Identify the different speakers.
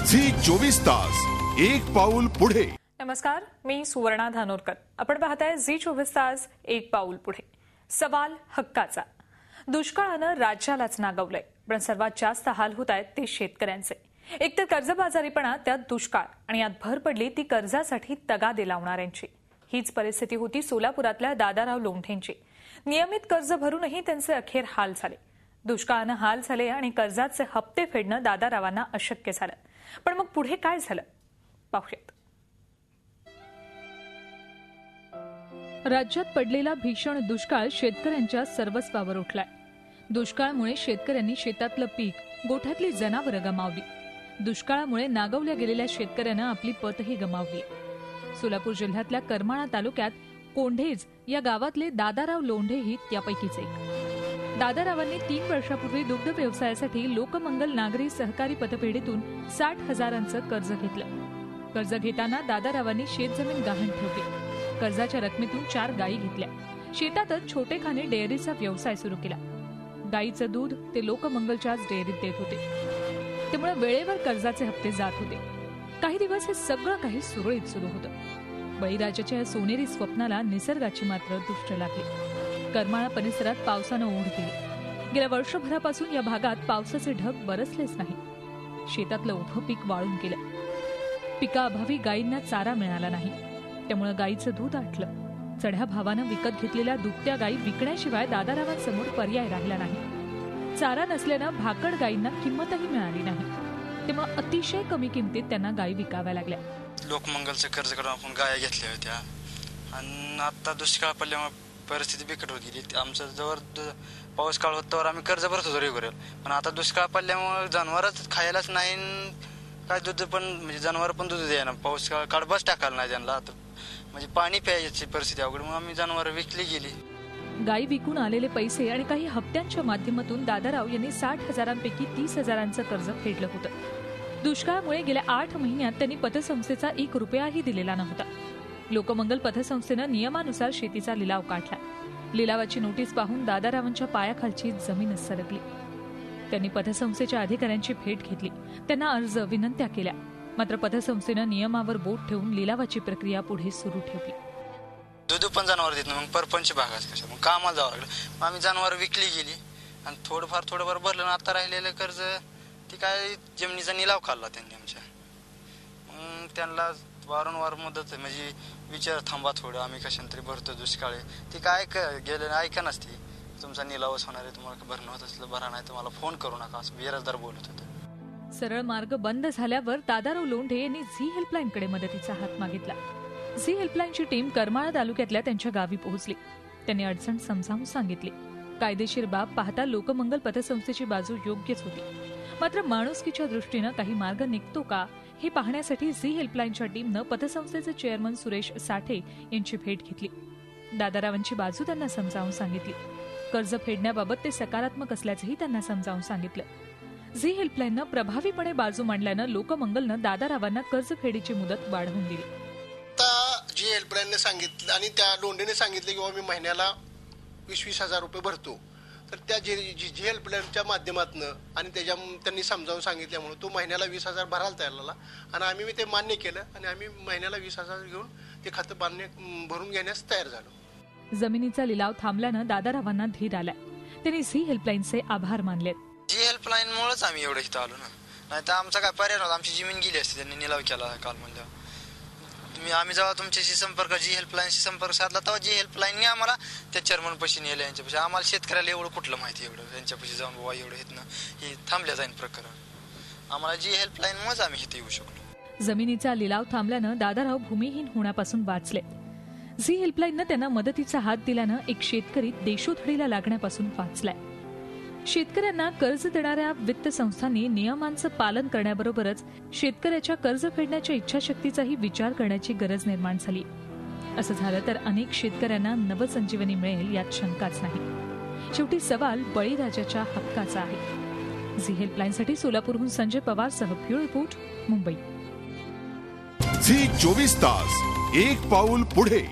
Speaker 1: Zee 24 तास एक पाऊल पुढे।
Speaker 2: नमस्कार, मी सुवर्णा धानोरकर। आपण पाहताय झी 24 तास एक पाऊल पुढे। सवाल हक्काचा। दुष्काळानं राज्यालाच नागवलंय, पण सर्वात जास्त हाल होत आहेत ते शेतकऱ्यांचे। एकतर कर्जबाजारीपणा, त्यात दुष्काळ आणि यात भर पडली ती कर्जासाठी तगादे लावणाऱ्यांची। हीच परिस्थिती होती सोलापुरातल्या दादाराव लोंढेंची। नियमित कर्ज भरूनही त्यांचे अखेर हाल झाले। दुष्काळानं हाल झाले आणि कर्जाचे हप्ते फेडणं दादारावांना अशक्य झालं। पण मग पुढे काय झालं पाहूयात। राज्यात पडलेला भीषण दुष्काळ शेतकऱ्यांच्या सर्वस्वावर उठलाय। दुष्काळामुळे शेतकऱ्यांनी शेतातलं पीक, गोठ्यातली जनावरं गमावली। दुष्काळामुळे नागवल्या गेलेल्या शेतकऱ्यांना आपली पतही गमावली। सोलापूर जिल्ह्यातल्या करमाळा तालुक्यात कोंढेज या गावातले दादाराव लोंढेही त्यापैकीच एक। दादारावांनी 3 वर्षापूर्वी दुग्ध व्यवसायासाठी लोकमंगल नागरी सहकारी पतपेढीतून 60,000चं कर्ज घेतलं। कर्ज घेताना दादारावांनी शेतजमीन गहाण ठेवली। कर्जाच्या रकमेतून 4 गायी घेतल्या। शेतातच छोटेखानी डेअरीचा व्यवसाय सुरू केला। गायीचं दूध ते लोकमंगलच्याच डेअरीत देत होते, त्यामुळे वेळेवर कर्जाचे हप्ते जात होते। काही दिवस हे सगळं काही सुरळीत सुरू होतं। बळीराजाच्या या सोनेरी स्वप्नाला निसर्गाची मात्र दृष्ट लागली। करमाळा परिसरात पावसानं ओढ दिली। गेल्या वर्षभरापासून या भागात पावसाचे ढग बरसलेच नाही। शेतातलं उभं पीक वाळून गेलं। पिकाअभावी गायींना चारा मिळाला नाही, त्यामुळे गायीचं दूध आटलं। चढ्या भावानं विकत घेतलेल्या दुभत्या गायी विकण्याशिवाय दादारावांसमोर पर्याय राहिला नाही। चारा नसल्यानं भाकड गायींना किंमतही मिळाली नाही, त्यामुळे अतिशय कमी किमतीत त्यांना गायी विकाव्या लागल्या।
Speaker 3: लोकमंगलचं कर्ज काढून आपण गाया घेतल्या होत्या आणि आता दुष्काळ पडल्यामुळे परिस्थिती बिकट होत गेली। आमचं जवळ पाऊस काळ होत तर आम्ही कर्ज भरत होतो रेग्युलर, पण आता दुष्काळ पडल्यामुळे जनावरच खायलाच नाही, काय दूध पण म्हणजे जनावर पण दूध द्यायला, पाऊस काळ बस टाकायला नाही त्यांना, आता म्हणजे पाणी प्यायची परिस्थिती अवघड, मग आम्ही जनावर विकली गेली।
Speaker 2: गायी विकून आलेले पैसे आणि काही हप्त्यांच्या माध्यमातून दादाराव यांनी 60,000पैकी 30,000चं कर्ज फेडलं होतं। दुष्काळामुळे गेल्या 8 महिन्यात त्यांनी पतसंस्थेचा 1 रुपयाही दिलेला नव्हता। लोकमंगल पतसंस्थेनं नियमानुसार शेतीचा लिलाव काढला। लिलावाची नोटीस पाहून दादारावांच्या पायाखालची जमीनच सरकली। त्यांनी पतसंस्थेच्या अधिकाऱ्यांची भेट घेतली, त्यांना अर्ज विनंत्या केल्या, मात्र पतसंस्थेनं नियमावर बोट ठेवून लिलावाची प्रक्रिया पुढे सुरू ठेवली।
Speaker 3: दूध पण जनावर देत नाही, मग परपंच भागाच कशा, मग कामाला जावं लागलं। आम्ही जनावर विकली गेली आणि थोडंफार भरलं, आता राहिलेलं कर्ज ती काय जमिनीचा निलाव खाल्ला त्यांनी आमच्या। मग त्यांना वारंवार मदत म्हणजे विचार, थांबा थोडं, आम्ही कशाने भरतो, दुष्काळ ती काय गेलं ऐका नसती, तुमचा निलावच होणार आहे, तुम्हाला भरणं होत असलं भरा, नाही तुम्हाला फोन करू नका, असं बिराजदार बोलत होतं।
Speaker 2: सरळ मार्ग बंद झाल्यावर दादाराव लोंढे यांनी झी हेल्पलाईनकडे मदतीचा हात मागितला। झी हेल्पलाईनची टीम करमाळा तालुक्यातल्या त्यांच्या गावी पोहोचली। त्यांनी अडचण समजावून सांगितली। कायदेशीर बाब पाहता लोकमंगल पतसंस्थेची बाजू योग्यच होती, मात्र माणुसकीच्या दृष्टीनं काही मार्ग निघतो का हे पाहण्यासाठी झी हेल्पलाईनच्या टीमनं पतसंस्थेचे चेअरमन सुरेश साठे यांची भेट घेतली। दादारावांची बाजू त्यांना समजावून सांगितली। कर्ज फेडण्याबाबत ते सकारात्मक असल्याचंही त्यांना समजावून सांगितलं। झी हेल्पलाईननं प्रभावीपणे बाजू मांडल्यानं लोकमंगलनं दादारावांना कर्जफेडीची मुदत वाढवून दिली।
Speaker 4: आता झी हेल्पलाईनने सांगितलं आणि त्या लोंढेने सांगितलं की मी महिन्याला 20-20 हजार रुपये भरतो, तर त्या झी हेल्पलाईनच्या माध्यमातून आणि त्यांनी समजावून सांगितल्यामुळे तो महिन्याला 20,000 भरायला तयार झाला आणि आम्ही ते मान्य केलं आणि आम्ही महिन्याला 20,000 घेऊन ते खातं भरून घेण्यास तयार झालो।
Speaker 2: जमिनीचा लिलाव थांबल्यानं दादारावांना धीर आलाय। त्यांनी झी हेल्पलाईनचे आभार मानले।
Speaker 3: झी हेल्पलाईन मुळेच आम्ही एवढं इथं आलो ना, नाही तर आमचा काय पर्याय नव्हता, आमची जमीन गेली असती, त्यांनी निलाव केला काल म्हणल्यावर। आम्ही जेव्हा तुमच्याशी संपर्क, झी हेल्पलाईनशी संपर्क साधला, तेव्हा झी हेल्पलाईनने आम्हाला त्या चेअरमन पैसे नेले यांच्यापाशी। आम्हाला शेतकऱ्याला एवढं कुठलं माहिती, एवढं त्यांच्यापाशी जाऊन बाबा एवढं येत हे थांबल्या जाईन प्रकरण, आम्हाला झी हेल्पलाईनमुळेच आम्ही इथे येऊ शकलो।
Speaker 2: जमिनीचा लिलाव थांबल्यानं दादाराव भूमिहीन होण्यापासून वाचले। झी हेल्पलाईननं त्यांना मदतीचा हात दिल्यानं एक शेतकरी देशोधडीला लागण्यापासून वाचलाय। शेतकऱ्यांना कर्ज देणाऱ्या वित्त संस्थांनी नियमांचं पालन करण्याबरोबरच शेतकऱ्याच्या कर्ज फेडण्याच्या इच्छाशक्तीचाही विचार करण्याची गरज निर्माण झाली। असं झालं तर अनेक शेतकऱ्यांना नवसंजीवनी मिळेल यात शंकाच नाही। शेवटी सवाल बळीराजाच्या हक्काचा आहे। झी हेल्पलाईनसाठी सोलापूरहून संजय पवारसह ब्युरो रिपोर्ट, मुंबई।
Speaker 1: झी 24 तास एक पाऊल पुढे।